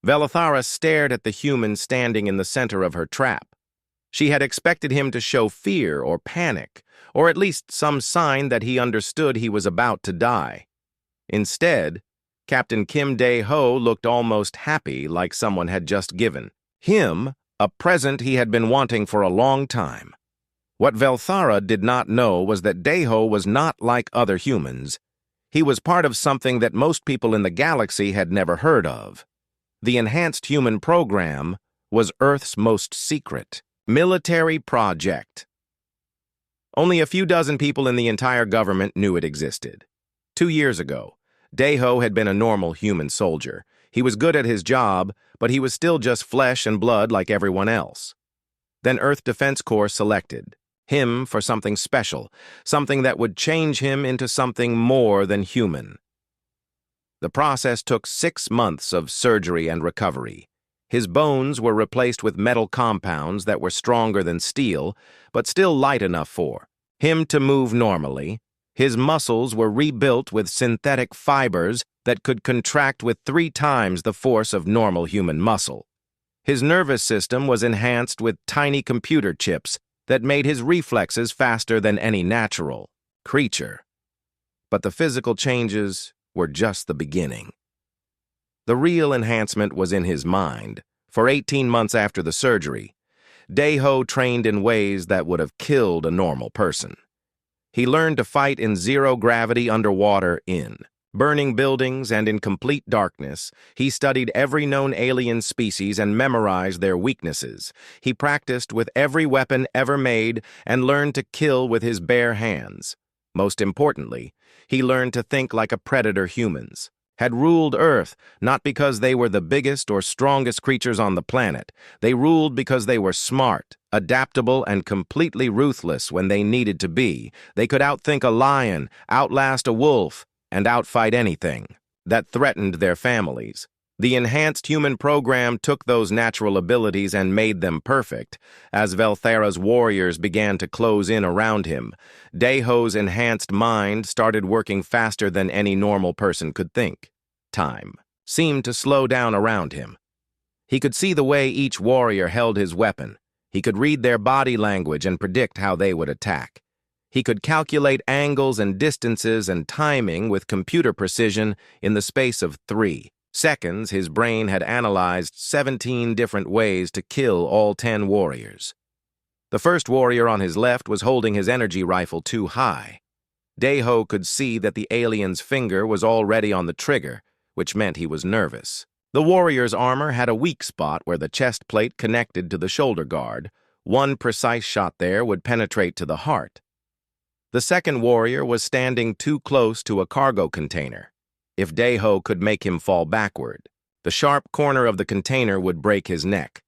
Velithara stared at the human standing in the center of her trap. She had expected him to show fear or panic, or at least some sign that he understood he was about to die. Instead, Captain Kim Dae-ho looked almost happy, like someone had just given him a present he had been wanting for a long time. What Velithara did not know was that Dae-ho was not like other humans. He was part of something that most people in the galaxy had never heard of. The Enhanced Human Program was Earth's most secret military project. Only a few dozen people in the entire government knew it existed. 2 years ago, Dae-ho had been a normal human soldier. He was good at his job, but he was still just flesh and blood like everyone else. Then Earth Defense Corps selected him for something special, something that would change him into something more than human. The process took 6 months of surgery and recovery. His bones were replaced with metal compounds that were stronger than steel, but still light enough for him to move normally. His muscles were rebuilt with synthetic fibers that could contract with 3 times the force of normal human muscle. His nervous system was enhanced with tiny computer chips that made his reflexes faster than any natural creature. But the physical changes were just the beginning. The real enhancement was in his mind. For 18 months after the surgery, Dae-ho trained in ways that would have killed a normal person. He learned to fight in zero-gravity underwater in burning buildings and in complete darkness. He studied every known alien species and memorized their weaknesses. He practiced with every weapon ever made and learned to kill with his bare hands. Most importantly, he learned to think like a predator humans had ruled Earth, not because they were the biggest or strongest creatures on the planet. They ruled because they were smart, adaptable, and completely ruthless when they needed to be. They could outthink a lion, outlast a wolf, and outfight anything that threatened their families. The Enhanced Human Program took those natural abilities and made them perfect. As Velithara's warriors began to close in around him, Dae-ho's enhanced mind started working faster than any normal person could think. Time seemed to slow down around him. He could see the way each warrior held his weapon. He could read their body language and predict how they would attack. He could calculate angles and distances and timing with computer precision in the space of 3 seconds. His brain had analyzed 17 different ways to kill all 10 warriors. The first warrior on his left was holding his energy rifle too high. Dae-ho could see that the alien's finger was already on the trigger, which meant he was nervous. The warrior's armor had a weak spot where the chest plate connected to the shoulder guard. One precise shot there would penetrate to the heart. The second warrior was standing too close to a cargo container. If Dae-ho could make him fall backward, the sharp corner of the container would break his neck.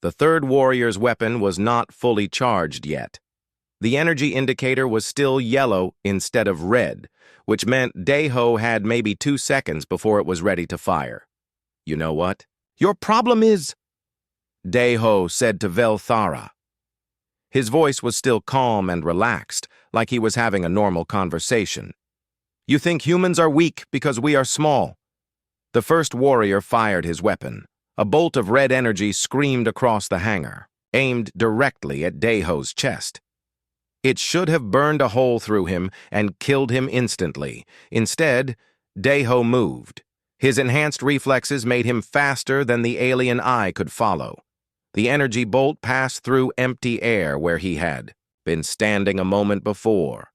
The third warrior's weapon was not fully charged yet. The energy indicator was still yellow instead of red, which meant Dae-ho had maybe 2 seconds before it was ready to fire. You know what? Your problem is, Dae-ho said to Velithara. His voice was still calm and relaxed, like he was having a normal conversation. You think humans are weak because we are small. The first warrior fired his weapon. A bolt of red energy screamed across the hangar, aimed directly at Dae-ho's chest. It should have burned a hole through him and killed him instantly. Instead, Dae-ho moved. His enhanced reflexes made him faster than the alien eye could follow. The energy bolt passed through empty air where he had been standing a moment before.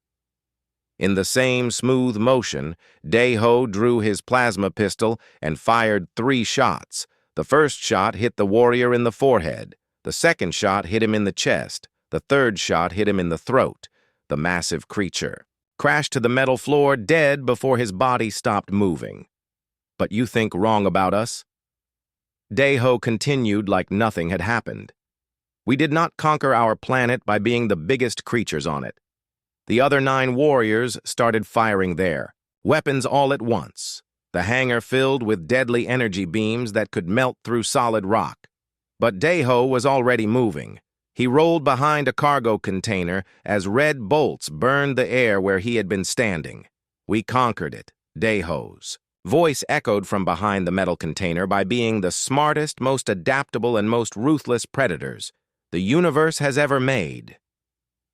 In the same smooth motion, Dae-ho drew his plasma pistol and fired 3 shots. The first shot hit the warrior in the forehead. The second shot hit him in the chest. The third shot hit him in the throat. The massive creature crashed to the metal floor dead before his body stopped moving. But you think wrong about us? Dae-ho continued like nothing had happened. We did not conquer our planet by being the biggest creatures on it. The other 9 warriors started firing there, weapons all at once. The hangar filled with deadly energy beams that could melt through solid rock. But Dae-ho was already moving. He rolled behind a cargo container as red bolts burned the air where he had been standing. We conquered it, Dae-ho's Voice echoed from behind the metal container by being the smartest, most adaptable, and most ruthless predators the universe has ever made.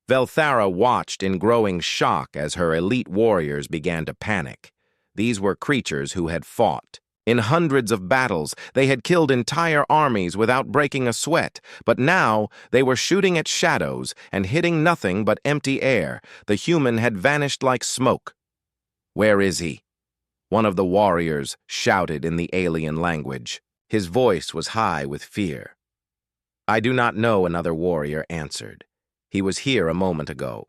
Velthara watched in growing shock as her elite warriors began to panic. These were creatures who had fought. In hundreds of battles, they had killed entire armies without breaking a sweat, but now they were shooting at shadows and hitting nothing but empty air. The human had vanished like smoke. "Where is he?" one of the warriors shouted in the alien language. His voice was high with fear. "I do not know," another warrior answered. "He was here a moment ago."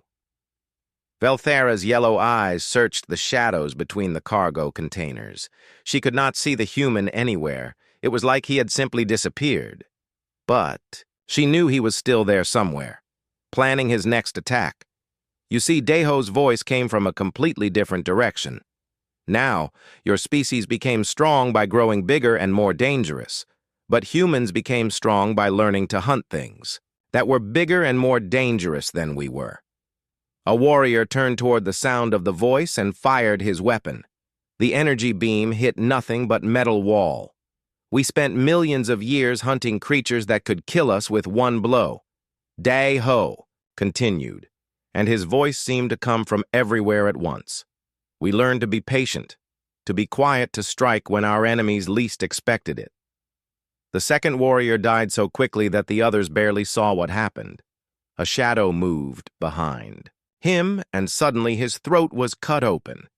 Velthara's yellow eyes searched the shadows between the cargo containers. She could not see the human anywhere. It was like he had simply disappeared. But she knew he was still there somewhere, planning his next attack. You see, Deho's voice came from a completely different direction. "Now, your species became strong by growing bigger and more dangerous. But humans became strong by learning to hunt things that were bigger and more dangerous than we were." A warrior turned toward the sound of the voice and fired his weapon. The energy beam hit nothing but metal wall. "We spent millions of years hunting creatures that could kill us with one blow." Deho continued, and his voice seemed to come from everywhere at once. "We learned to be patient, to be quiet to strike when our enemies least expected it." The second warrior died so quickly that the others barely saw what happened. A shadow moved behind him, and suddenly his throat was cut open.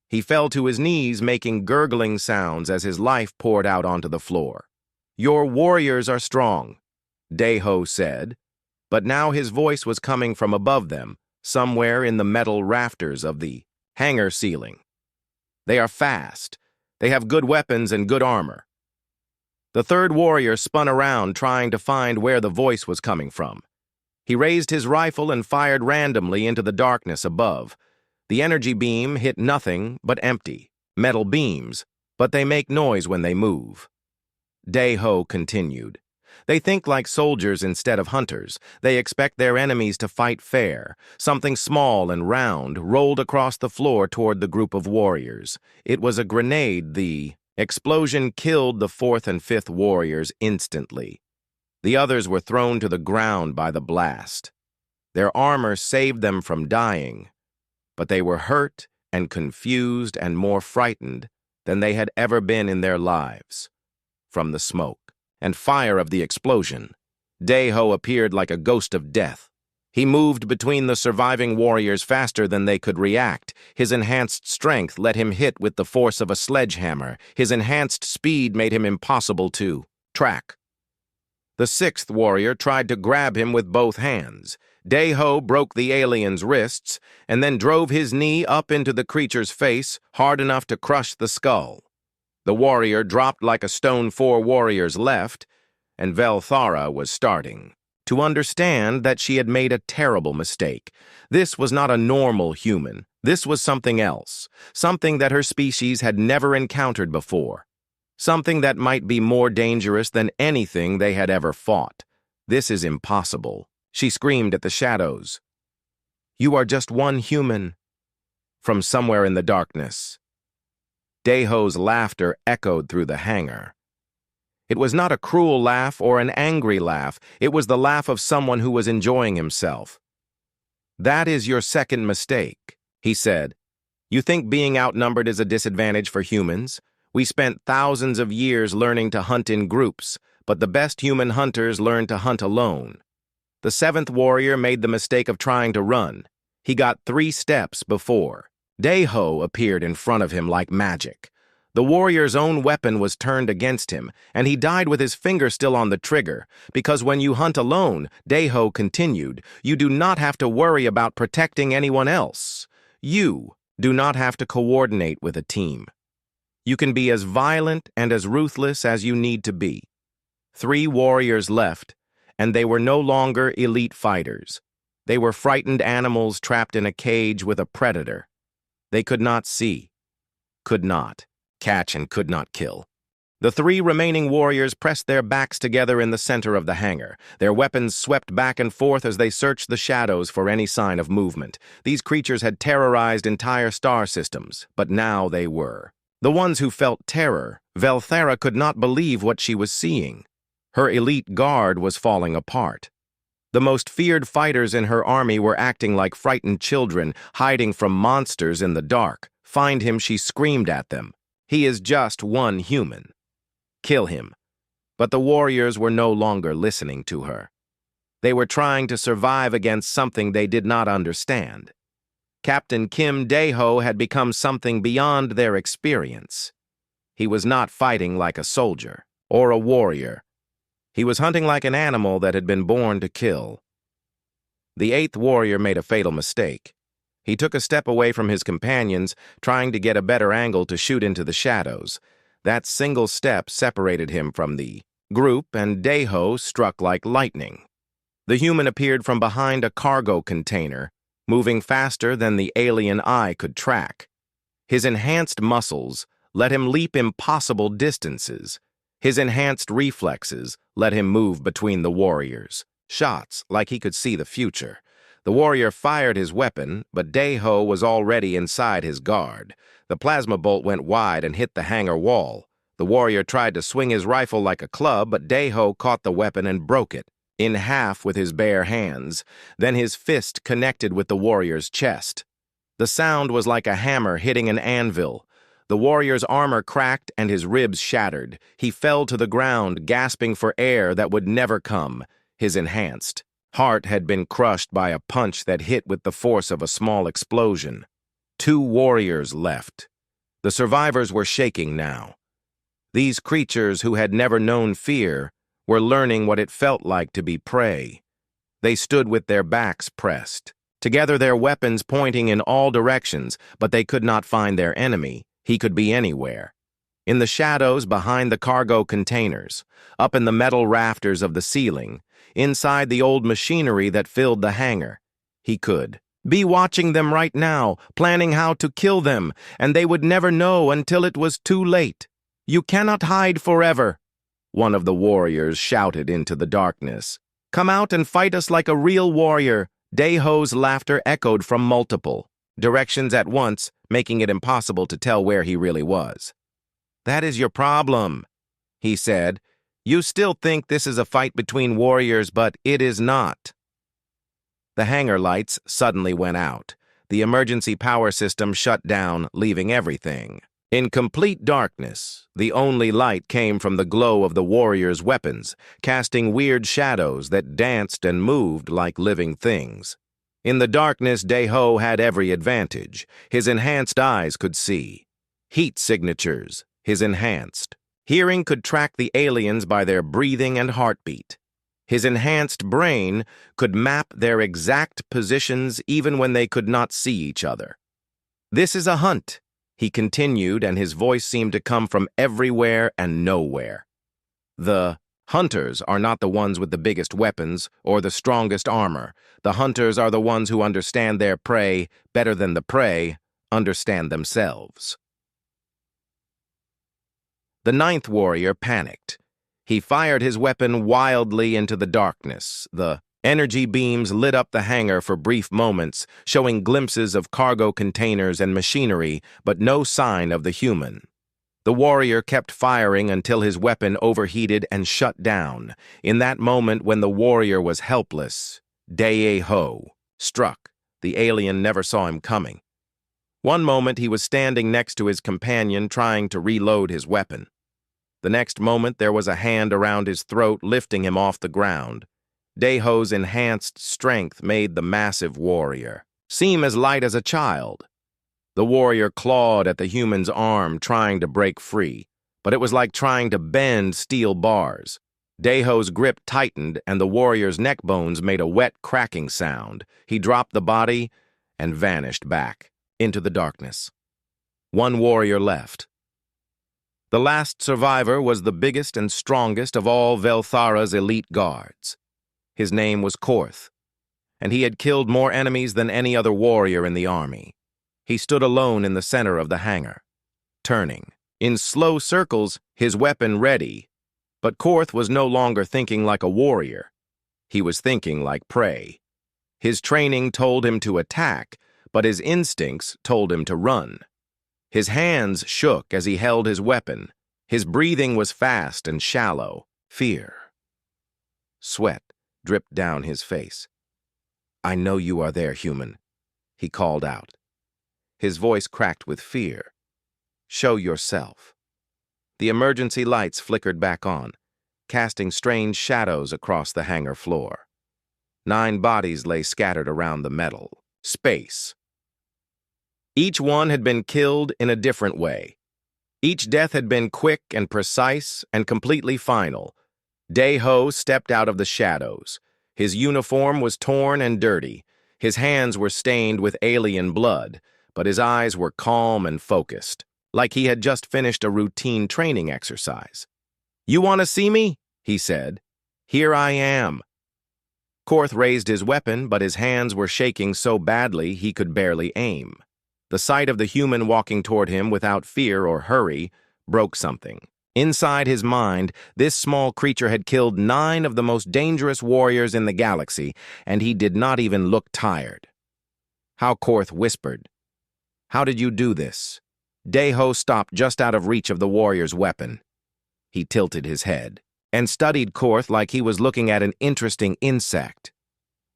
He fell to his knees, making gurgling sounds as his life poured out onto the floor. "Your warriors are strong," Deho said, but now his voice was coming from above them, somewhere in the metal rafters of the hangar ceiling. "They are fast. They have good weapons and good armor." The third warrior spun around, trying to find where the voice was coming from. He raised his rifle and fired randomly into the darkness above. The energy beam hit nothing but empty metal beams, but they make noise when they move. Deho continued. "They think like soldiers instead of hunters. They expect their enemies to fight fair." Something small and round rolled across the floor toward the group of warriors. It was a grenade. The explosion killed the fourth and fifth warriors instantly. The others were thrown to the ground by the blast. Their armor saved them from dying, but they were hurt and confused and more frightened than they had ever been in their lives. From the smoke and fire of the explosion, Deho appeared like a ghost of death. He moved between the surviving warriors faster than they could react. His enhanced strength let him hit with the force of a sledgehammer. His enhanced speed made him impossible to track. The sixth warrior tried to grab him with both hands. Deho broke the alien's wrists and then drove his knee up into the creature's face, hard enough to crush the skull. The warrior dropped like a stone. 4 warriors left, and Velthara was starting to understand that she had made a terrible mistake. This was not a normal human. This was something else, something that her species had never encountered before, something that might be more dangerous than anything they had ever fought. "This is impossible," she screamed at the shadows. "You are just one human." From somewhere in the darkness, Deho's laughter echoed through the hangar. It was not a cruel laugh or an angry laugh. It was the laugh of someone who was enjoying himself. "That is your second mistake," he said. "You think being outnumbered is a disadvantage for humans? We spent thousands of years learning to hunt in groups, but the best human hunters learned to hunt alone." The seventh warrior made the mistake of trying to run. He got 3 steps before Deho appeared in front of him like magic. The warrior's own weapon was turned against him, and he died with his finger still on the trigger, because when you hunt alone, Deho continued, you do not have to worry about protecting anyone else. You do not have to coordinate with a team. You can be as violent and as ruthless as you need to be. 3 warriors left, and they were no longer elite fighters. They were frightened animals trapped in a cage with a predator. They could not see, could not catch, and could not kill. The 3 remaining warriors pressed their backs together in the center of the hangar. Their weapons swept back and forth as they searched the shadows for any sign of movement. These creatures had terrorized entire star systems, but now they were The ones who felt terror, Velthara could not believe what she was seeing. Her elite guard was falling apart. The most feared fighters in her army were acting like frightened children, hiding from monsters in the dark. "Find him," she screamed at them. "He is just one human. Kill him." But the warriors were no longer listening to her. They were trying to survive against something they did not understand. Captain Kim Dae-ho had become something beyond their experience. He was not fighting like a soldier or a warrior. He was hunting like an animal that had been born to kill. The eighth warrior made a fatal mistake. He took a step away from his companions, trying to get a better angle to shoot into the shadows. That single step separated him from the group, and Dae-ho struck like lightning. The human appeared from behind a cargo container, moving faster than the alien eye could track. His enhanced muscles let him leap impossible distances. His enhanced reflexes let him move between the warriors. Shots like he could see the future. The warrior fired his weapon, but Dae-ho was already inside his guard. The plasma bolt went wide and hit the hangar wall. The warrior tried to swing his rifle like a club, but Dae-ho caught the weapon and broke it in half with his bare hands. Then his fist connected with the warrior's chest. The sound was like a hammer hitting an anvil. The warrior's armor cracked and his ribs shattered. He fell to the ground, gasping for air that would never come. His enhanced heart had been crushed by a punch that hit with the force of a small explosion. 2 warriors left. The survivors were shaking now. These creatures who had never known fear were learning what it felt like to be prey. They stood with their backs pressed, together their weapons pointing in all directions, but they could not find their enemy. He could be anywhere. In the shadows behind the cargo containers, up in the metal rafters of the ceiling, inside the old machinery that filled the hangar. He could be watching them right now, planning how to kill them, and they would never know until it was too late. "You cannot hide forever," one of the warriors shouted into the darkness. "Come out and fight us like a real warrior." Dae-ho's laughter echoed from multiple directions at once, making it impossible to tell where he really was. "That is your problem," he said. "You still think this is a fight between warriors, but it is not." The hangar lights suddenly went out. The emergency power system shut down, leaving everything in complete darkness. The only light came from the glow of the warriors' weapons, casting weird shadows that danced and moved like living things. In the darkness, Dae-ho had every advantage. His enhanced eyes could see. Heat signatures, his enhanced. Hearing could track the aliens by their breathing and heartbeat. His enhanced brain could map their exact positions even when they could not see each other. "This is a hunt," he continued, and his voice seemed to come from everywhere and nowhere. "The hunters are not the ones with the biggest weapons or the strongest armor. The hunters are the ones who understand their prey better than the prey understand themselves." The 9th warrior panicked. He fired his weapon wildly into the darkness. The energy beams lit up the hangar for brief moments, showing glimpses of cargo containers and machinery, but no sign of the human. The warrior kept firing until his weapon overheated and shut down. In that moment when the warrior was helpless, Dae-ho struck. The alien never saw him coming. One moment he was standing next to his companion trying to reload his weapon. The next moment there was a hand around his throat lifting him off the ground. Dae-ho's enhanced strength made the massive warrior seem as light as a child. The warrior clawed at the human's arm, trying to break free, but it was like trying to bend steel bars. Dae-ho's grip tightened, and the warrior's neck bones made a wet cracking sound. He dropped the body and vanished back into the darkness. One warrior left. The last survivor was the biggest and strongest of all Velthara's elite guards. His name was Korth, and he had killed more enemies than any other warrior in the army. He stood alone in the center of the hangar, turning in slow circles, his weapon ready. But Korth was no longer thinking like a warrior. He was thinking like prey. His training told him to attack, but his instincts told him to run. His hands shook as he held his weapon. His breathing was fast and shallow. Fear. Sweat dripped down his face. "I know you are there, human," he called out. His voice cracked with fear. "Show yourself." The emergency lights flickered back on, casting strange shadows across the hangar floor. 9 bodies lay scattered around the metal space. Each one had been killed in a different way. Each death had been quick and precise and completely final. Dae-ho stepped out of the shadows. His uniform was torn and dirty. His hands were stained with alien blood, but his eyes were calm and focused, like he had just finished a routine training exercise. "You want to see me?" he said. "Here I am." Korth raised his weapon, but his hands were shaking so badly he could barely aim. The sight of the human walking toward him without fear or hurry broke something. Inside his mind, this small creature had killed 9 of the most dangerous warriors in the galaxy, and he did not even look tired. How Korth whispered, "How did you do this?" Dae-ho stopped just out of reach of the warrior's weapon. He tilted his head and studied Korth like he was looking at an interesting insect.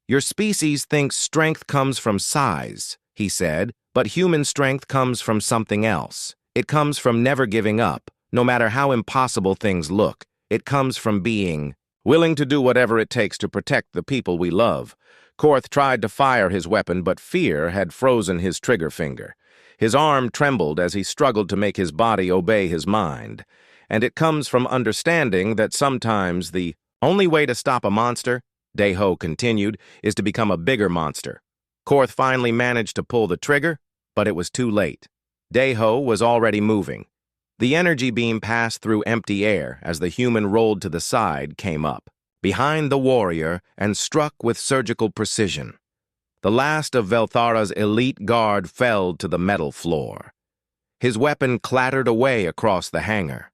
"Your species thinks strength comes from size," he said, "but human strength comes from something else. It comes from never giving up, no matter how impossible things look. It comes from being willing to do whatever it takes to protect the people we love." Korth tried to fire his weapon, but fear had frozen his trigger finger. His arm trembled as he struggled to make his body obey his mind. And it comes from understanding that sometimes the only way to stop a monster, Dae-ho continued, is to become a bigger monster. Korth finally managed to pull the trigger, but it was too late. Dae-ho was already moving. The energy beam passed through empty air as the human rolled to the side came up, behind the warrior, and struck with surgical precision. The last of Velthara's elite guard fell to the metal floor. His weapon clattered away across the hangar.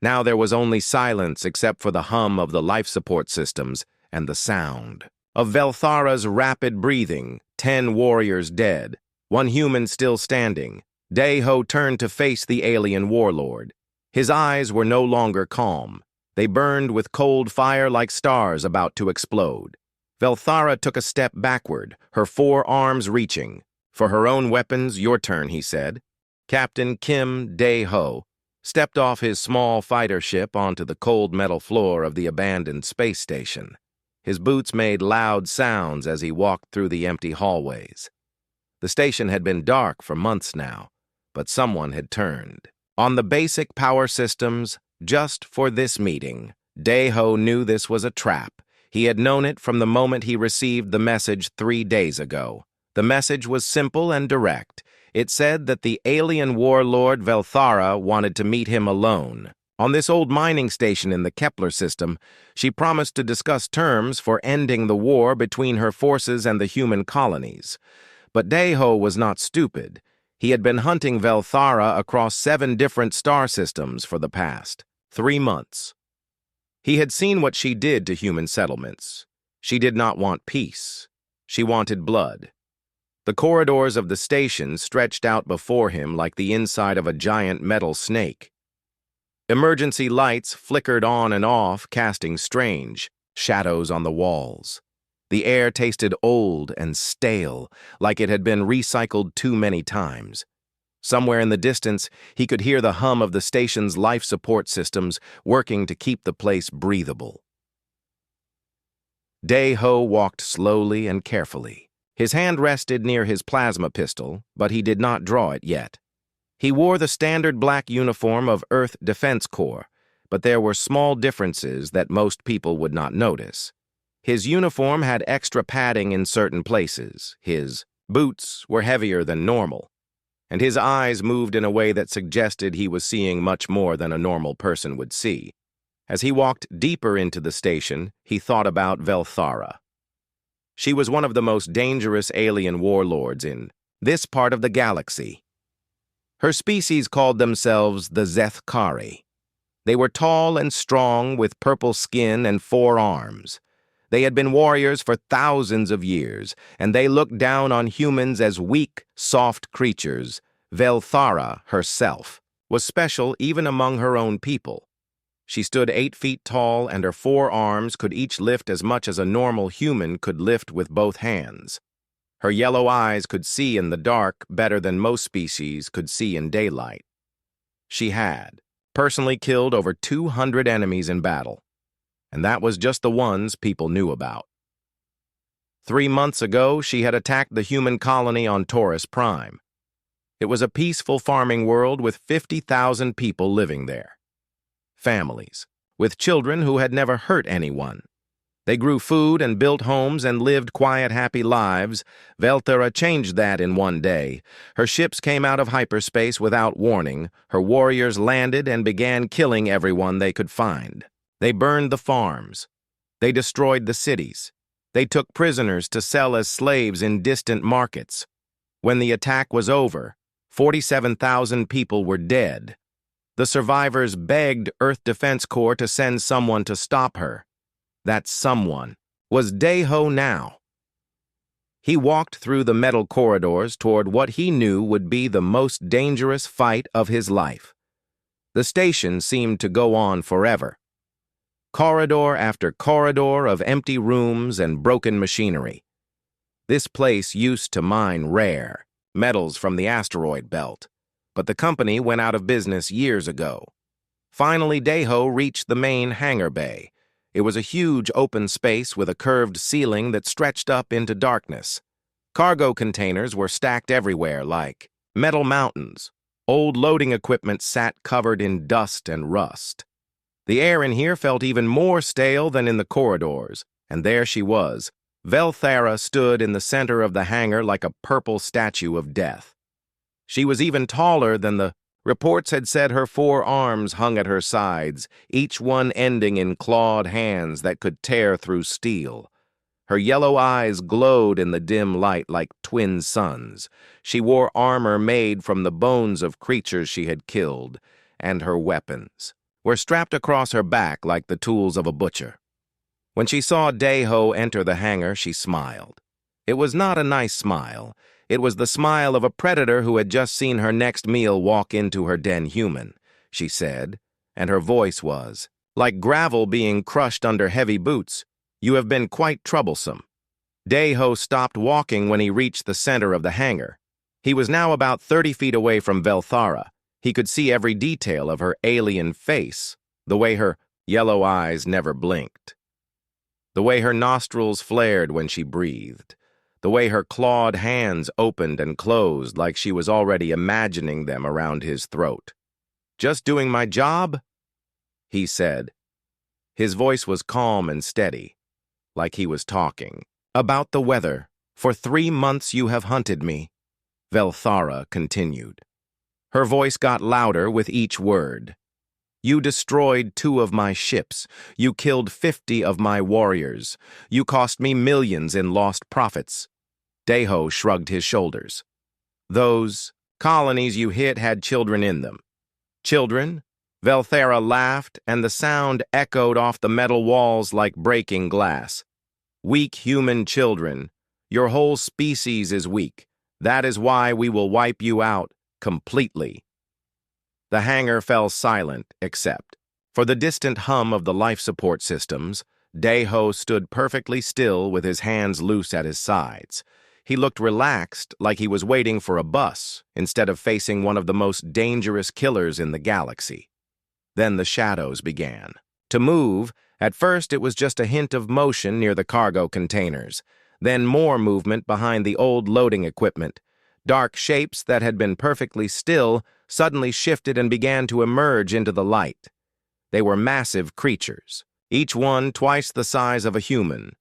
Now there was only silence except for the hum of the life support systems and the sound of Velthara's rapid breathing. 10 warriors dead, 1 human still standing. Dae-ho turned to face the alien warlord. His eyes were no longer calm. They burned with cold fire like stars about to explode. Velthara took a step backward, her 4 arms reaching. "For her own weapons, your turn," he said. Captain Kim Dae-ho stepped off his small fighter ship onto the cold metal floor of the abandoned space station. His boots made loud sounds as he walked through the empty hallways. The station had been dark for months now, but someone had turned on the basic power systems just for this meeting. Dae-ho knew this was a trap. He had known it from the moment he received the message 3 days ago. The message was simple and direct. It said that the alien warlord Velthara wanted to meet him alone. On this old mining station in the Kepler system, she promised to discuss terms for ending the war between her forces and the human colonies. But Dae-ho was not stupid. He had been hunting Velthara across 7 different star systems for the past 3 months. He had seen what she did to human settlements. She did not want peace. She wanted blood. The corridors of the station stretched out before him like the inside of a giant metal snake. Emergency lights flickered on and off, casting strange shadows on the walls. The air tasted old and stale, like it had been recycled too many times. Somewhere in the distance, he could hear the hum of the station's life support systems working to keep the place breathable. Dae-ho walked slowly and carefully. His hand rested near his plasma pistol, but he did not draw it yet. He wore the standard black uniform of Earth Defense Corps, but there were small differences that most people would not notice. His uniform had extra padding in certain places. His boots were heavier than normal, and his eyes moved in a way that suggested he was seeing much more than a normal person would see. As he walked deeper into the station, he thought about Velthara. She was one of the most dangerous alien warlords in this part of the galaxy. Her species called themselves the Zethkari. They were tall and strong with purple skin and 4 arms. They had been warriors for thousands of years, and they looked down on humans as weak, soft creatures Velthara herself was special even among her own people. She stood 8 feet tall, and her 4 arms could each lift as much as a normal human could lift with both hands. Her yellow eyes could see in the dark better than most species could see in daylight. She had personally killed over 200 enemies in battle, and that was just the ones people knew about. 3 months ago, she had attacked the human colony on Taurus Prime. It was a peaceful farming world with 50,000 people living there. Families, with children who had never hurt anyone. They grew food and built homes and lived quiet, happy lives. Velthara changed that in one day. Her ships came out of hyperspace without warning. Her warriors landed and began killing everyone they could find. They burned the farms. They destroyed the cities. They took prisoners to sell as slaves in distant markets. When the attack was over, 47,000 people were dead. The survivors begged Earth Defense Corps to send someone to stop her. That someone was Deho now. He walked through the metal corridors toward what he knew would be the most dangerous fight of his life. The station seemed to go on forever. Corridor after corridor of empty rooms and broken machinery. This place used to mine rare metals from the asteroid belt, but the company went out of business years ago. Finally, Deho reached the main hangar bay. It was a huge open space with a curved ceiling that stretched up into darkness. Cargo containers were stacked everywhere like metal mountains. Old loading equipment sat covered in dust and rust. The air in here felt even more stale than in the corridors, and there she was. Velthara stood in the center of the hangar like a purple statue of death. She was even taller than the reports had said. Her 4 arms hung at her sides, each one ending in clawed hands that could tear through steel. Her yellow eyes glowed in the dim light like twin suns. She wore armor made from the bones of creatures she had killed, and her weapons were strapped across her back like the tools of a butcher. When she saw Deho enter the hangar, she smiled. It was not a nice smile. It was the smile of a predator who had just seen her next meal walk into her den human, she said, and her voice was like gravel being crushed under heavy boots. You have been quite troublesome. Deho stopped walking when he reached the center of the hangar. He was now about 30 feet away from Velthara. He could see every detail of her alien face, the way her yellow eyes never blinked, the way her nostrils flared when she breathed, the way her clawed hands opened and closed like she was already imagining them around his throat. "Just doing my job?" he said. His voice was calm and steady, like he was talking. "About the weather. For 3 months you have hunted me," Velthara continued. Her voice got louder with each word. "You destroyed 2 of my ships. You killed 50 of my warriors. You cost me millions in lost profits." Deho shrugged his shoulders. "Those colonies you hit had children in them." "Children?" Velthara laughed, and the sound echoed off the metal walls like breaking glass. "Weak human children. Your whole species is weak. That is why we will wipe you out completely." The hangar fell silent, except for the distant hum of the life support systems. Deho stood perfectly still with his hands loose at his sides. He looked relaxed, like he was waiting for a bus, instead of facing one of the most dangerous killers in the galaxy. Then the shadows began to move. At first, it was just a hint of motion near the cargo containers, then more movement behind the old loading equipment. Dark shapes that had been perfectly still suddenly shifted and began to emerge into the light. They were massive creatures, each one twice the size of a human.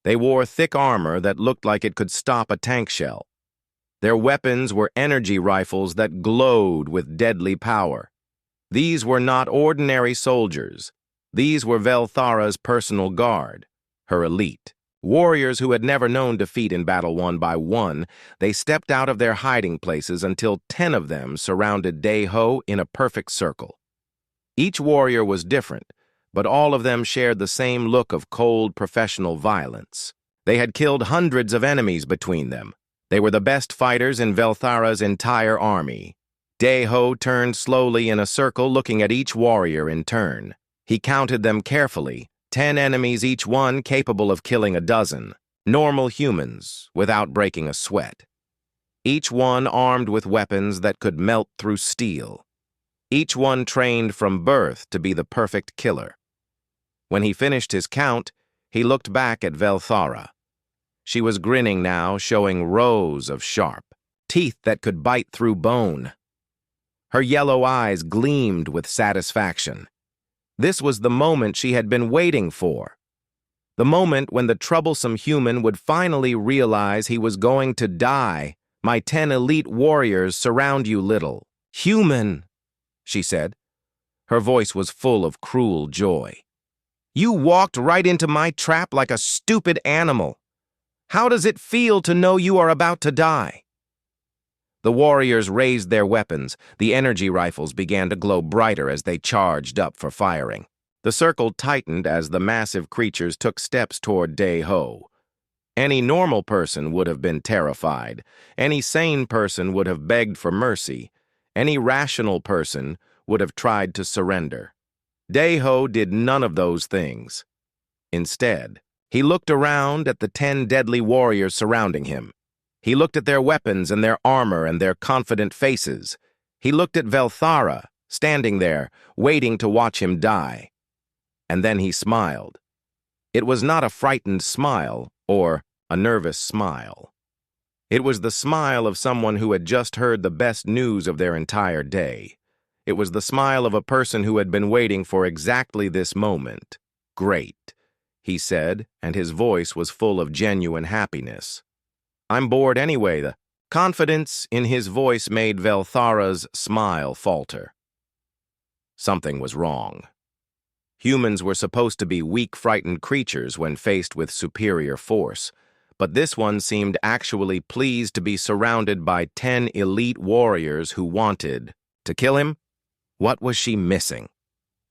They wore thick armor that looked like it could stop a tank shell. Their weapons were energy rifles that glowed with deadly power. These were not ordinary soldiers. These were Velthara's personal guard, her elite. Warriors who had never known defeat in battle one by one. They stepped out of their hiding places until 10 of them surrounded Deho in a perfect circle. Each warrior was different, but all of them shared the same look of cold professional violence. They had killed hundreds of enemies between them. They were the best fighters in Velthara's entire army. Daeho turned slowly in a circle, looking at each warrior in turn. He counted them carefully, 10 enemies each one, capable of killing a dozen. Normal humans, without breaking a sweat. Each one armed with weapons that could melt through steel. Each one trained from birth to be the perfect killer. When he finished his count, he looked back at Velthara. She was grinning now, showing rows of sharp teeth that could bite through bone. Her yellow eyes gleamed with satisfaction. This was the moment she had been waiting for. The moment when the troublesome human would finally realize he was going to die. My 10 elite warriors surround you, little human, she said. Her voice was full of cruel joy. You walked right into my trap like a stupid animal. How does it feel to know you are about to die? The warriors raised their weapons. The energy rifles began to glow brighter as they charged up for firing. The circle tightened as the massive creatures took steps toward Daeho. Any normal person would have been terrified. Any sane person would have begged for mercy. Any rational person would have tried to surrender. Daeho did none of those things. Instead, he looked around at the 10 deadly warriors surrounding him. He looked at their weapons and their armor and their confident faces. He looked at Velthara, standing there, waiting to watch him die. And then he smiled. It was not a frightened smile or a nervous smile. It was the smile of someone who had just heard the best news of their entire day. It was the smile of a person who had been waiting for exactly this moment. Great, he said, and his voice was full of genuine happiness. I'm bored anyway. The confidence in his voice made Velthara's smile falter. Something was wrong. Humans were supposed to be weak, frightened creatures when faced with superior force, but this one seemed actually pleased to be surrounded by 10 elite warriors who wanted to kill him. What was she missing?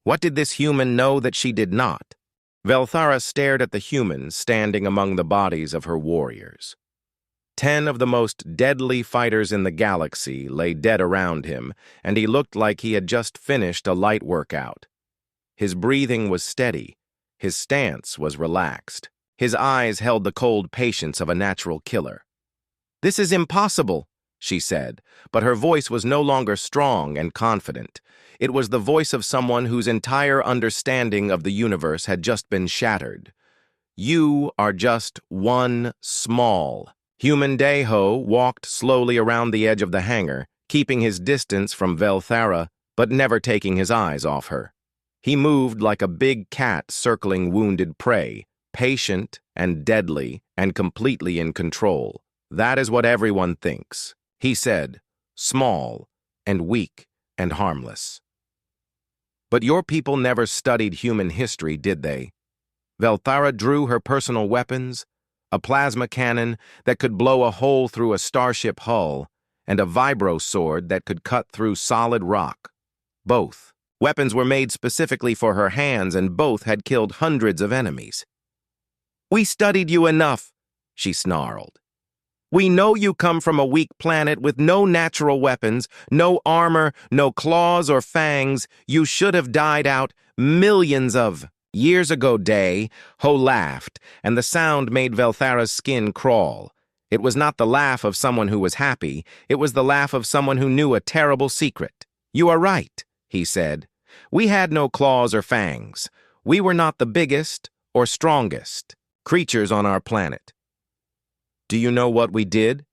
What did this human know that she did not? Velthara stared at the humans standing among the bodies of her warriors. 10 of the most deadly fighters in the galaxy lay dead around him, and he looked like he had just finished a light workout. His breathing was steady. His stance was relaxed. His eyes held the cold patience of a natural killer. This is impossible, she said, but her voice was no longer strong and confident. It was the voice of someone whose entire understanding of the universe had just been shattered. You are just one small. Human Daeho walked slowly around the edge of the hangar, keeping his distance from Velthara, but never taking his eyes off her. He moved like a big cat circling wounded prey, patient and deadly and completely in control. That is what everyone thinks, he said, small and weak and harmless. But your people never studied human history, did they? Velthara drew her personal weapons, a plasma cannon that could blow a hole through a starship hull, and a vibro sword that could cut through solid rock. Both weapons were made specifically for her hands, and both had killed hundreds of enemies. We studied you enough, she snarled. We know you come from a weak planet with no natural weapons, no armor, no claws or fangs. You should have died out millions of years ago. Ho laughed, and the sound made Velthara's skin crawl. It was not the laugh of someone who was happy. It was the laugh of someone who knew a terrible secret. You are right, he said. We had no claws or fangs. We were not the biggest or strongest creatures on our planet. Do you know what we did?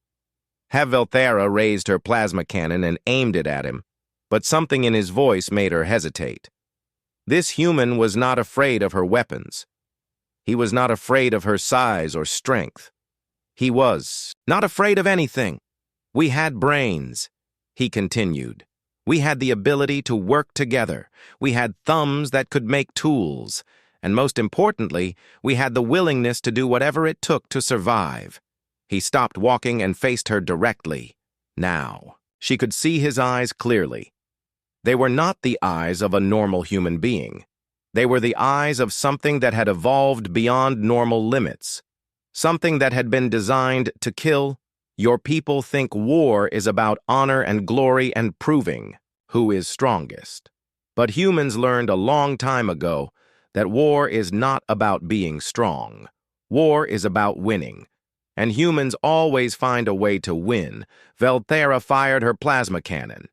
Velthara raised her plasma cannon and aimed it at him, but something in his voice made her hesitate. This human was not afraid of her weapons. He was not afraid of her size or strength. He was not afraid of anything. We had brains, he continued. We had the ability to work together. We had thumbs that could make tools. And most importantly, we had the willingness to do whatever it took to survive. He stopped walking and faced her directly. Now, she could see his eyes clearly. They were not the eyes of a normal human being. They were the eyes of something that had evolved beyond normal limits. Something that had been designed to kill Your people think war is about honor and glory and proving who is strongest. But humans learned a long time ago that war is not about being strong. War is about winning. And humans always find a way to win. Velthera fired her plasma cannon.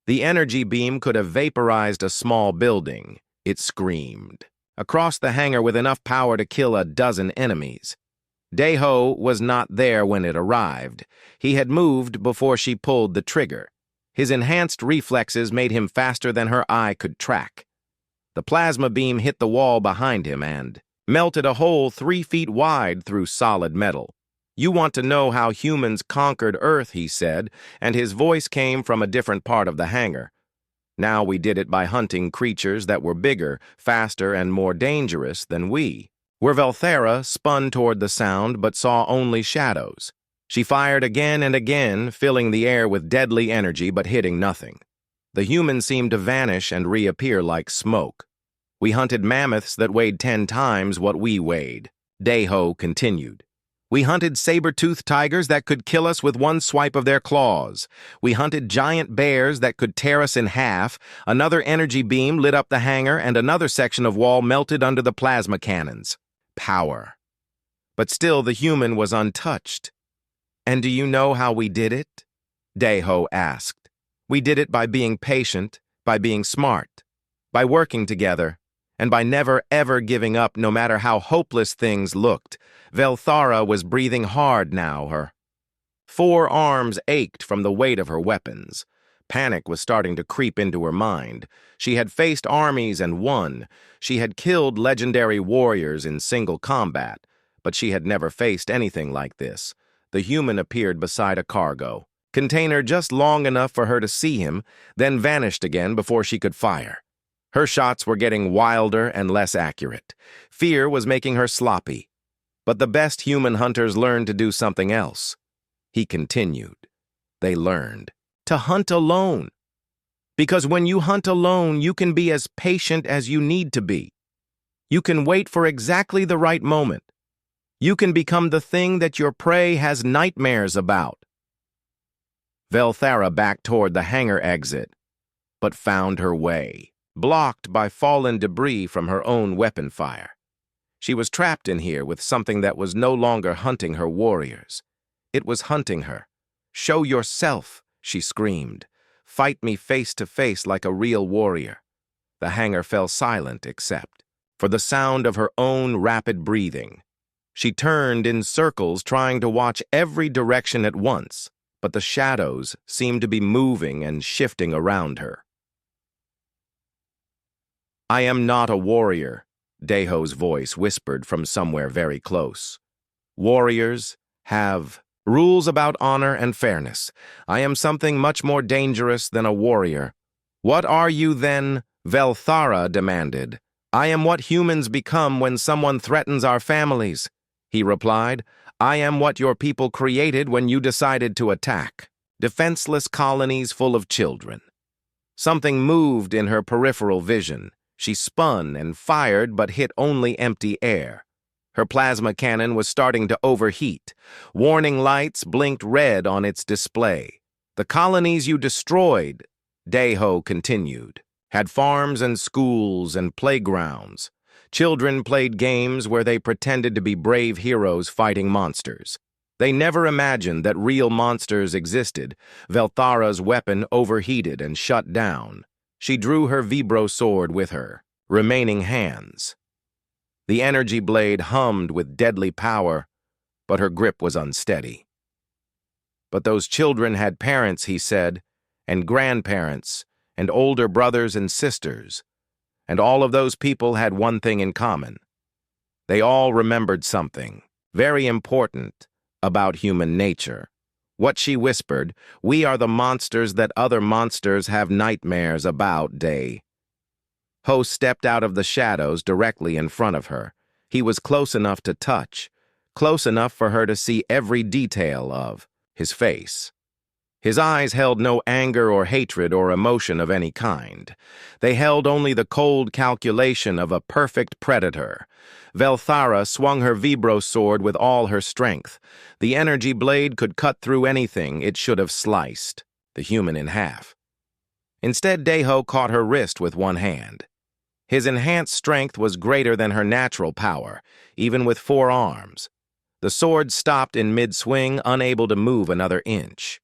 The energy beam could have vaporized a small building. It screamed. Across the hangar with enough power to kill a dozen enemies. Daeho was not there when it arrived. He had moved before she pulled the trigger. His enhanced reflexes made him faster than her eye could track. The plasma beam hit the wall behind him and melted a hole 3 feet wide through solid metal. "You want to know how humans conquered Earth," he said, and his voice came from a different part of the hangar. "Now we did it by hunting creatures that were bigger, faster, and more dangerous than we." Where Velthera spun toward the sound but saw only shadows. She fired again and again, filling the air with deadly energy but hitting nothing. The humans seemed to vanish and reappear like smoke. "We hunted mammoths that weighed 10 times what we weighed," Daeho continued. "We hunted saber-toothed tigers that could kill us with one swipe of their claws. We hunted giant bears that could tear us in half. Another energy beam lit up the hangar and another section of wall melted under the plasma cannons. Power. But still the human was untouched. And do you know how we did it?" Daeho asked. "We did it by being patient, by being smart, by working together, and by never ever giving up no matter how hopeless things looked." Velthara was breathing hard now. Her 4 arms ached from the weight of her weapons. Panic was starting to creep into her mind. She had faced armies and won. She had killed legendary warriors in single combat, but she had never faced anything like this. The human appeared beside a cargo container just long enough for her to see him, then vanished again before she could fire. Her shots were getting wilder and less accurate. Fear was making her sloppy. But the best human hunters learned to do something else. He continued. They learned to hunt alone. Because when you hunt alone, you can be as patient as you need to be. You can wait for exactly the right moment. You can become the thing that your prey has nightmares about. Velthara backed toward the hangar exit, but found her way, blocked by fallen debris from her own weapon fire. She was trapped in here with something that was no longer hunting her warriors. It was hunting her. "Show yourself," she screamed. "Fight me face to face like a real warrior." The hangar fell silent except for the sound of her own rapid breathing. She turned in circles trying to watch every direction at once, but the shadows seemed to be moving and shifting around her. "I am not a warrior," Daeho's voice whispered from somewhere very close. "Warriors have rules about honor and fairness. I am something much more dangerous than a warrior." "What are you then?" Velthara demanded. "I am what humans become when someone threatens our families," he replied. "I am what your people created when you decided to attack. Defenseless colonies full of children." Something moved in her peripheral vision. She spun and fired but hit only empty air. Her plasma cannon was starting to overheat. Warning lights blinked red on its display. "The colonies you destroyed," Daeho continued, "had farms and schools and playgrounds. Children played games where they pretended to be brave heroes fighting monsters. They never imagined that real monsters existed." Velthara's weapon overheated and shut down. She drew her vibro sword with her remaining hands. The energy blade hummed with deadly power, but her grip was unsteady. "But those children had parents," he said, "and grandparents, and older brothers and sisters. And all of those people had one thing in common. They all remembered something very important about human nature." What she whispered, "We are the monsters that other monsters have nightmares about." Daeho stepped out of the shadows directly in front of her. He was close enough to touch, close enough for her to see every detail of his face. His eyes held no anger or hatred or emotion of any kind. They held only the cold calculation of a perfect predator. Velthara swung her vibro sword with all her strength. The energy blade could cut through anything it should have sliced, the human in half. Instead, Deho caught her wrist with one hand. His enhanced strength was greater than her natural power, even with 4 arms. The sword stopped in mid-swing, unable to move another inch.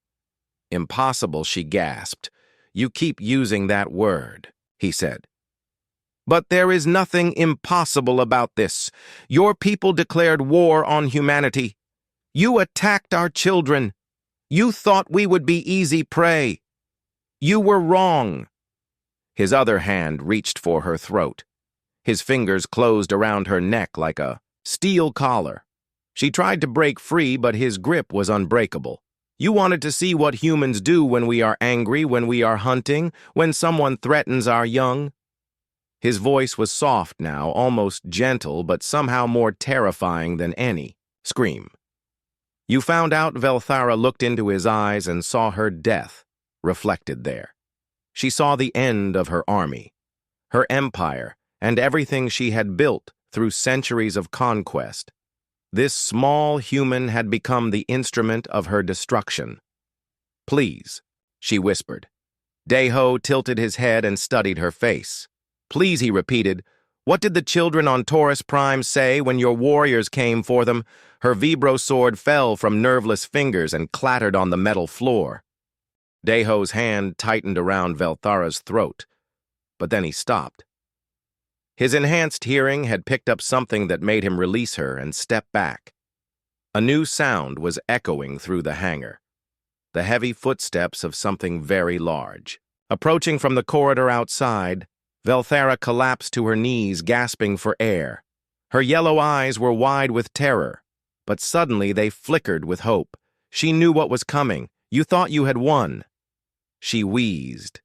"Impossible," she gasped. "You keep using that word," he said. "But there is nothing impossible about this. Your people declared war on humanity. You attacked our children. You thought we would be easy prey. You were wrong." His other hand reached for her throat. His fingers closed around her neck like a steel collar. She tried to break free, but his grip was unbreakable. "You wanted to see what humans do when we are angry, when we are hunting, when someone threatens our young." His voice was soft now, almost gentle, but somehow more terrifying than any scream. "You found out." Velthara looked into his eyes and saw her death reflected there. She saw the end of her army, her empire, and everything she had built through centuries of conquest. This small human had become the instrument of her destruction. "Please," she whispered. Deho tilted his head and studied her face. "Please," he repeated. "What did the children on Taurus Prime say when your warriors came for them?" Her vibro sword fell from nerveless fingers and clattered on the metal floor. Deho's hand tightened around Velthara's throat, but then he stopped. His enhanced hearing had picked up something that made him release her and step back. A new sound was echoing through the hangar, the heavy footsteps of something very large. Approaching from the corridor outside, Velthara collapsed to her knees, gasping for air. Her yellow eyes were wide with terror, but suddenly they flickered with hope. She knew what was coming. "You thought you had won." She wheezed.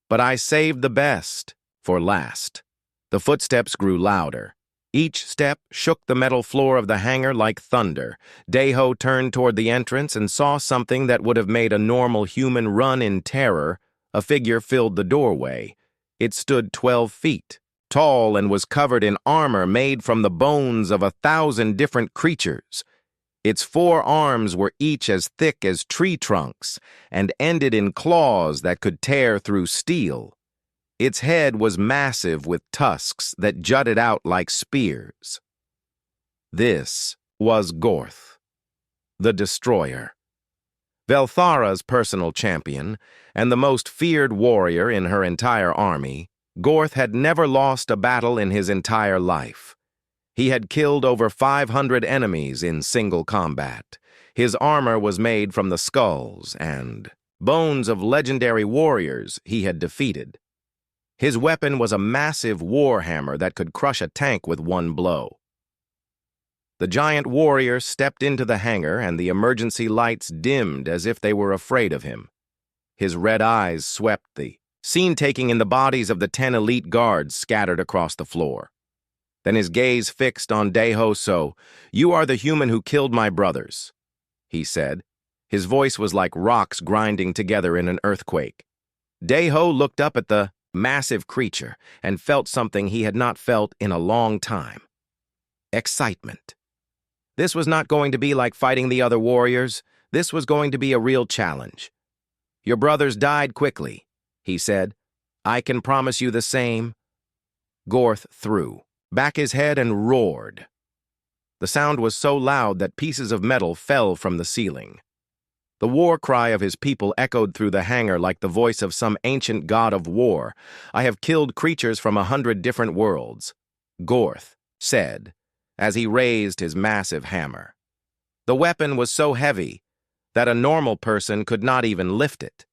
"But I saved the best for last." The footsteps grew louder. Each step shook the metal floor of the hangar like thunder. Deho turned toward the entrance and saw something that would have made a normal human run in terror. A figure filled the doorway. It stood 12 feet, tall, and was covered in armor made from the bones of 1,000 different creatures. Its 4 arms were each as thick as tree trunks and ended in claws that could tear through steel. Its head was massive with tusks that jutted out like spears. This was Gorth, the Destroyer. Velthara's personal champion and the most feared warrior in her entire army, Gorth had never lost a battle in his entire life. He had killed over 500 enemies in single combat. His armor was made from the skulls and bones of legendary warriors he had defeated. His weapon was a massive war hammer that could crush a tank with one blow. The giant warrior stepped into the hangar and the emergency lights dimmed as if they were afraid of him. His red eyes swept the scene, taking in the bodies of the 10 elite guards scattered across the floor. Then his gaze fixed on Deho. "So, you are the human who killed my brothers," he said. His voice was like rocks grinding together in an earthquake. Deho looked up at the massive creature and felt something he had not felt in a long time. Excitement. This was not going to be like fighting the other warriors. This was going to be a real challenge. "Your brothers died quickly," he said. "I can promise you the same." Gorth threw back his head and roared. The sound was so loud that pieces of metal fell from the ceiling. The war cry of his people echoed through the hangar like the voice of some ancient god of war. "I have killed creatures from 100 different worlds," Gorth said, as he raised his massive hammer. The weapon was so heavy that a normal person could not even lift it.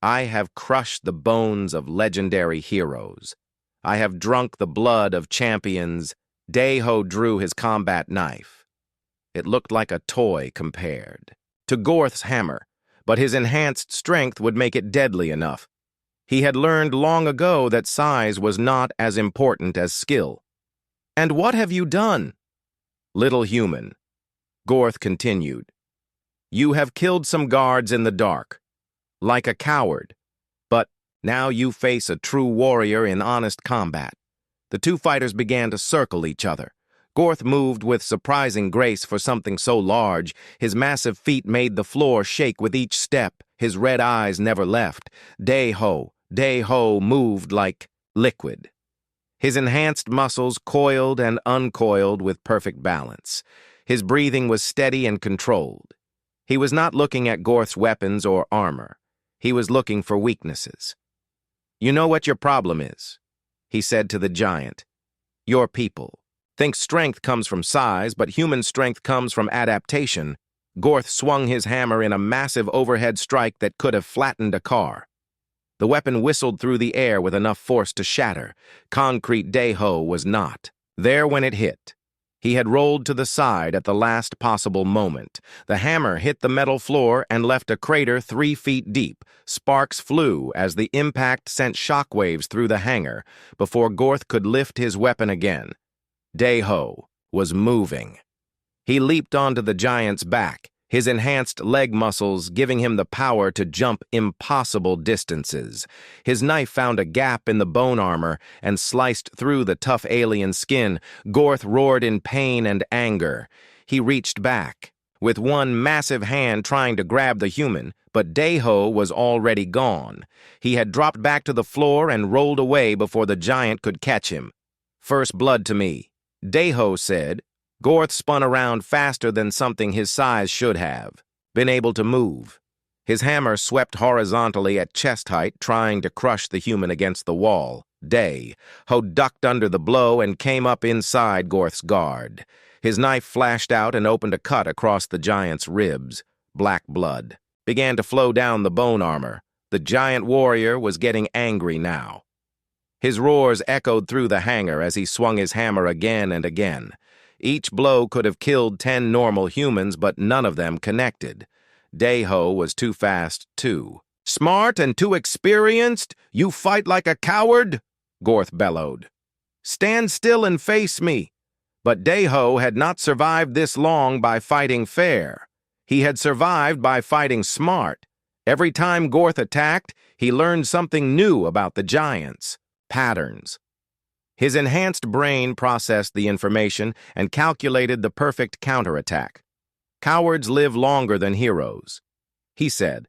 "I have crushed the bones of legendary heroes. I have drunk the blood of champions." Deho drew his combat knife. It looked like a toy compared to Gorth's hammer, but his enhanced strength would make it deadly enough. He had learned long ago that size was not as important as skill. "And what have you done?" "Little human," Gorth continued. "You have killed some guards in the dark. like a coward. But now you face a true warrior in honest combat. The two fighters began to circle each other. Gorth moved with surprising grace for something so large. His massive feet made the floor shake with each step. His red eyes never left. Dae-ho moved like liquid. His enhanced muscles coiled and uncoiled with perfect balance. His breathing was steady and controlled. He was not looking at Gorth's weapons or armor. He was looking for weaknesses. "You know what your problem is," he said to the giant. "Your people. Think strength comes from size, but human strength comes from adaptation." Gorth swung his hammer in a massive overhead strike that could have flattened a car. The weapon whistled through the air with enough force to shatter. Concrete Dae-ho was not there when it hit. He had rolled to the side at the last possible moment. The hammer hit the metal floor and left a crater 3 feet deep. Sparks flew as the impact sent shockwaves through the hangar before Gorth could lift his weapon again. Dae-ho was moving. He leaped onto the giant's back, his enhanced leg muscles giving him the power to jump impossible distances. His knife found a gap in the bone armor and sliced through the tough alien skin. Gorth roared in pain and anger. He reached back, with one massive hand trying to grab the human, but Dae-ho was already gone. He had dropped back to the floor and rolled away before the giant could catch him. "First blood to me," Dae-ho said. Gorth spun around faster than something his size should have been able to move. His hammer swept horizontally at chest height, trying to crush the human against the wall. Dae-ho ducked under the blow and came up inside Gorth's guard. His knife flashed out and opened a cut across the giant's ribs. Black blood began to flow down the bone armor. The giant warrior was getting angry now. His roars echoed through the hangar as he swung his hammer again and again. Each blow could have killed 10 normal humans, but none of them connected. Dae-ho was too fast, too. "Smart and too experienced? You fight like a coward?" Gorth bellowed. "Stand still and face me." But Dae-ho had not survived this long by fighting fair. He had survived by fighting smart. Every time Gorth attacked, he learned something new about the giants. Patterns. His enhanced brain processed the information and calculated the perfect counterattack. "Cowards live longer than heroes," he said.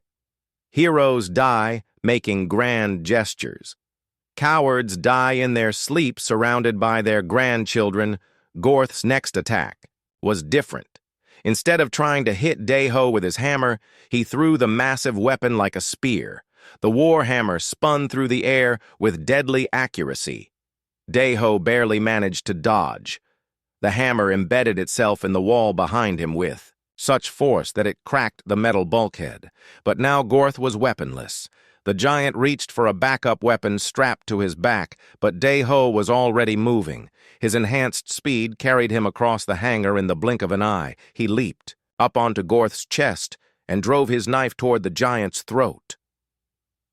"Heroes die making grand gestures. Cowards die in their sleep surrounded by their grandchildren." Gorth's next attack was different. Instead of trying to hit Dae-ho with his hammer, he threw the massive weapon like a spear. The warhammer spun through the air with deadly accuracy. Dae-ho barely managed to dodge. The hammer embedded itself in the wall behind him with such force that it cracked the metal bulkhead. But now Gorth was weaponless. The giant reached for a backup weapon strapped to his back, but Dae-ho was already moving. His enhanced speed carried him across the hangar in the blink of an eye. He leaped up onto Gorth's chest and drove his knife toward the giant's throat.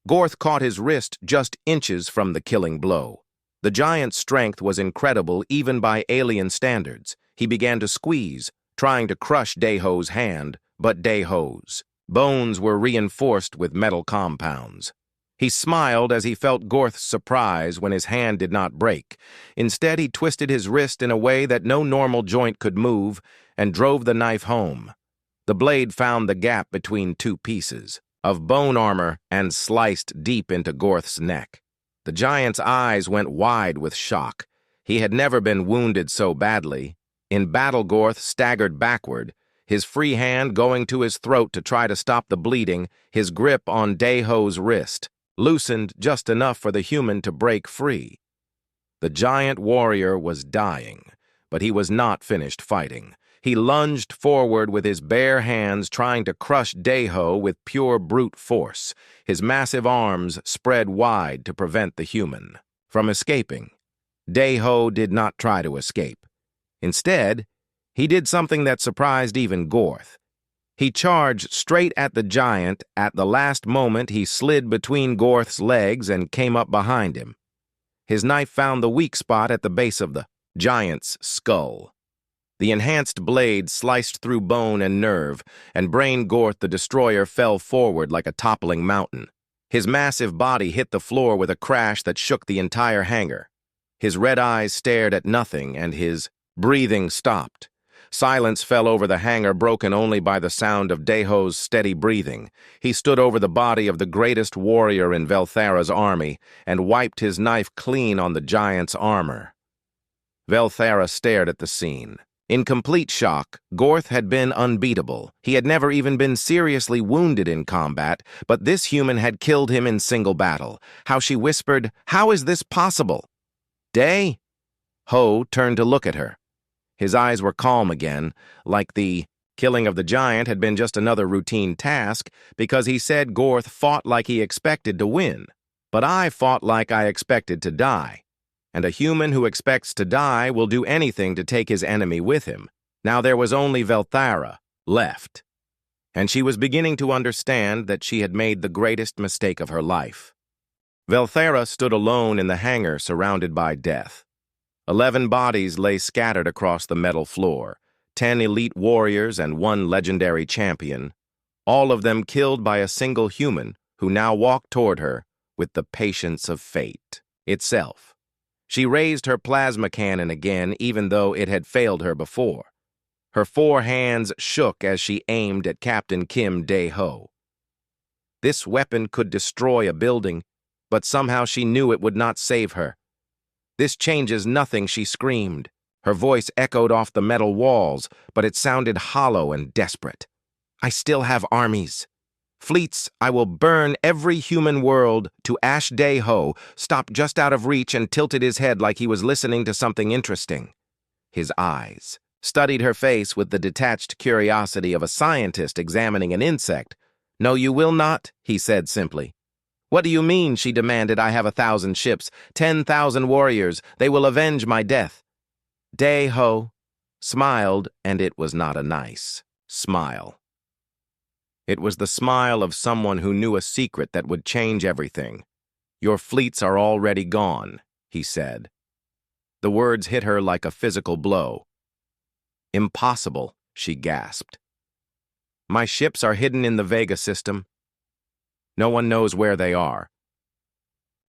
Gorth caught his wrist just inches from the killing blow. The giant's strength was incredible even by alien standards. He began to squeeze, trying to crush Dae-ho's hand, but Dae-ho's bones were reinforced with metal compounds. He smiled as he felt Gorth's surprise when his hand did not break. Instead, he twisted his wrist in a way that no normal joint could move and drove the knife home. The blade found the gap between 2 pieces of bone armor and sliced deep into Gorth's neck. The giant's eyes went wide with shock. He had never been wounded so badly. In battle, Gorth staggered backward, his free hand going to his throat to try to stop the bleeding, his grip on Dae-ho's wrist loosened just enough for the human to break free. The giant warrior was dying, but he was not finished fighting. He lunged forward with his bare hands, trying to crush Dae-ho with pure brute force, his massive arms spread wide to prevent the human from escaping. Dae-ho did not try to escape. Instead, he did something that surprised even Gorth. He charged straight at the giant. At the last moment, he slid between Gorth's legs and came up behind him. His knife found the weak spot at the base of the giant's skull. The enhanced blade sliced through bone and nerve, and Brain Gorth the Destroyer fell forward like a toppling mountain. His massive body hit the floor with a crash that shook the entire hangar. His red eyes stared at nothing, and his breathing stopped. Silence fell over the hangar, broken only by the sound of Deho's steady breathing. He stood over the body of the greatest warrior in Velthara's army and wiped his knife clean on the giant's armor. Velthara stared at the scene. In complete shock, Gorth had been unbeatable. He had never even been seriously wounded in combat, but this human had killed him in single battle. How she whispered, "How is this possible?" "Day?" Ho turned to look at her. His eyes were calm again, like the killing of the giant had been just another routine task, because he said Gorth fought like he expected to win. But I fought like I expected to die. And a human who expects to die will do anything to take his enemy with him. Now there was only Velthara left. And she was beginning to understand that she had made the greatest mistake of her life. Velthara stood alone in the hangar, surrounded by death. 11 bodies lay scattered across the metal floor, 10 elite warriors and 1 legendary champion, all of them killed by a single human who now walked toward her with the patience of fate itself. She raised her plasma cannon again, even though it had failed her before. Her 4 hands shook as she aimed at Captain Kim Dae-ho. This weapon could destroy a building, but somehow she knew it would not save her. "This changes nothing," she screamed. Her voice echoed off the metal walls, but it sounded hollow and desperate. "I still have armies. Fleets, I will burn every human world to Ash Dae-ho," stopped just out of reach and tilted his head like he was listening to something interesting. His eyes studied her face with the detached curiosity of a scientist examining an insect. "No, you will not," he said simply. "What do you mean?" she demanded. "I have 1,000 ships, 10,000 warriors. They will avenge my death." Dae-ho smiled, and it was not a nice smile. It was the smile of someone who knew a secret that would change everything. "Your fleets are already gone," he said. The words hit her like a physical blow. "Impossible," she gasped. "My ships are hidden in the Vega system. No one knows where they are."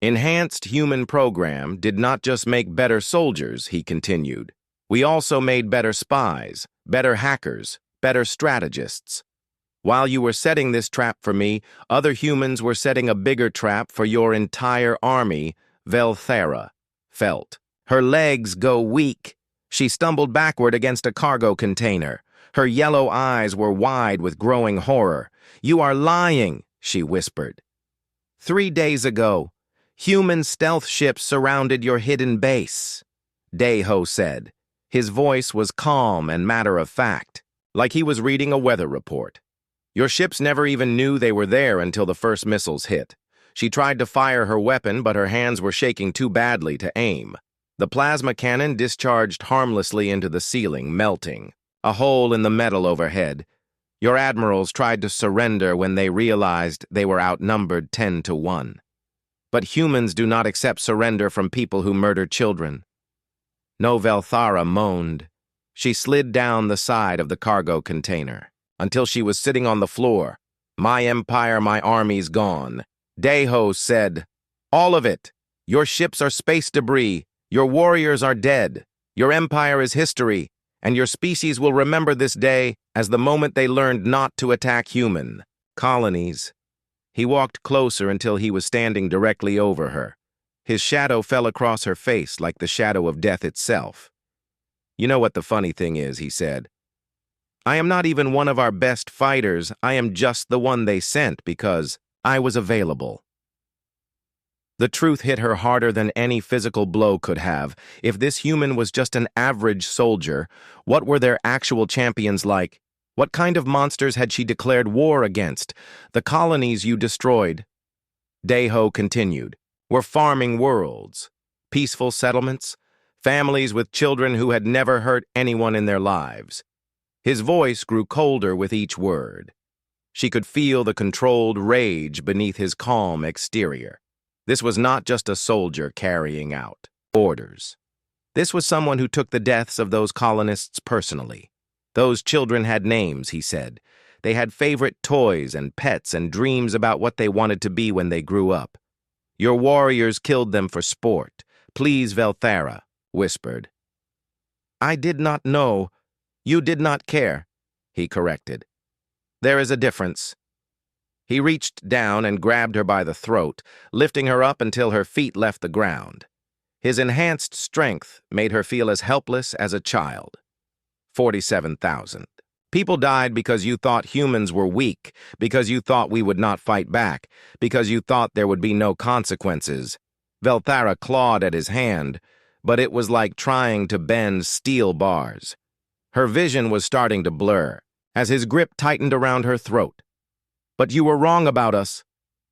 "Enhanced human program did not just make better soldiers," he continued. "We also made better spies, better hackers, better strategists. While you were setting this trap for me, other humans were setting a bigger trap for your entire army," Velthara felt. Her legs go weak. She stumbled backward against a cargo container. Her yellow eyes were wide with growing horror. "You are lying," she whispered. 3 days ago, human stealth ships surrounded your hidden base," Dae-ho said. His voice was calm and matter-of-fact, like he was reading a weather report. "Your ships never even knew they were there until the first missiles hit. She tried to fire her weapon, but her hands were shaking too badly to aim. The plasma cannon discharged harmlessly into the ceiling, melting a hole in the metal overhead. Your admirals tried to surrender when they realized they were outnumbered 10-1. But humans do not accept surrender from people who murder children." No, Velthara moaned. She slid down the side of the cargo container until she was sitting on the floor. "My empire, my army's gone." Dae-ho said, "All of it. Your ships are space debris. Your warriors are dead. Your empire is history, and your species will remember this day as the moment they learned not to attack human colonies." He walked closer until he was standing directly over her. His shadow fell across her face like the shadow of death itself. "You know what the funny thing is," he said. "I am not even one of our best fighters. I am just the one they sent because I was available." The truth hit her harder than any physical blow could have. If this human was just an average soldier, what were their actual champions like? What kind of monsters had she declared war against? "The colonies you destroyed," Dae-ho continued, "were farming worlds, peaceful settlements, families with children who had never hurt anyone in their lives." His voice grew colder with each word. She could feel the controlled rage beneath his calm exterior. This was not just a soldier carrying out orders. This was someone who took the deaths of those colonists personally. Those children had names, he said. They had favorite toys and pets and dreams about what they wanted to be when they grew up. Your warriors killed them for sport. Please, Velthara, whispered. I did not know. You did not care, he corrected. There is a difference. He reached down and grabbed her by the throat, lifting her up until her feet left the ground. His enhanced strength made her feel as helpless as a child. 47,000. People died because you thought humans were weak, because you thought we would not fight back, because you thought there would be no consequences. Velthara clawed at his hand, but it was like trying to bend steel bars. Her vision was starting to blur, as his grip tightened around her throat. But you were wrong about us,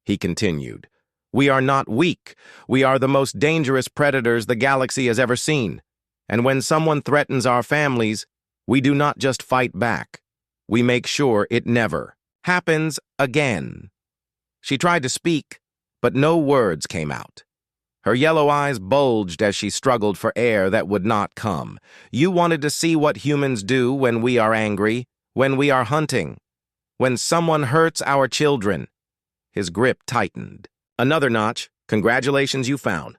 he continued. We are not weak. We are the most dangerous predators the galaxy has ever seen. And when someone threatens our families, we do not just fight back. We make sure it never happens again. She tried to speak, but no words came out. Her yellow eyes bulged as she struggled for air that would not come. You wanted to see what humans do when we are angry, when we are hunting, when someone hurts our children. His grip tightened. Another notch. Congratulations, you found.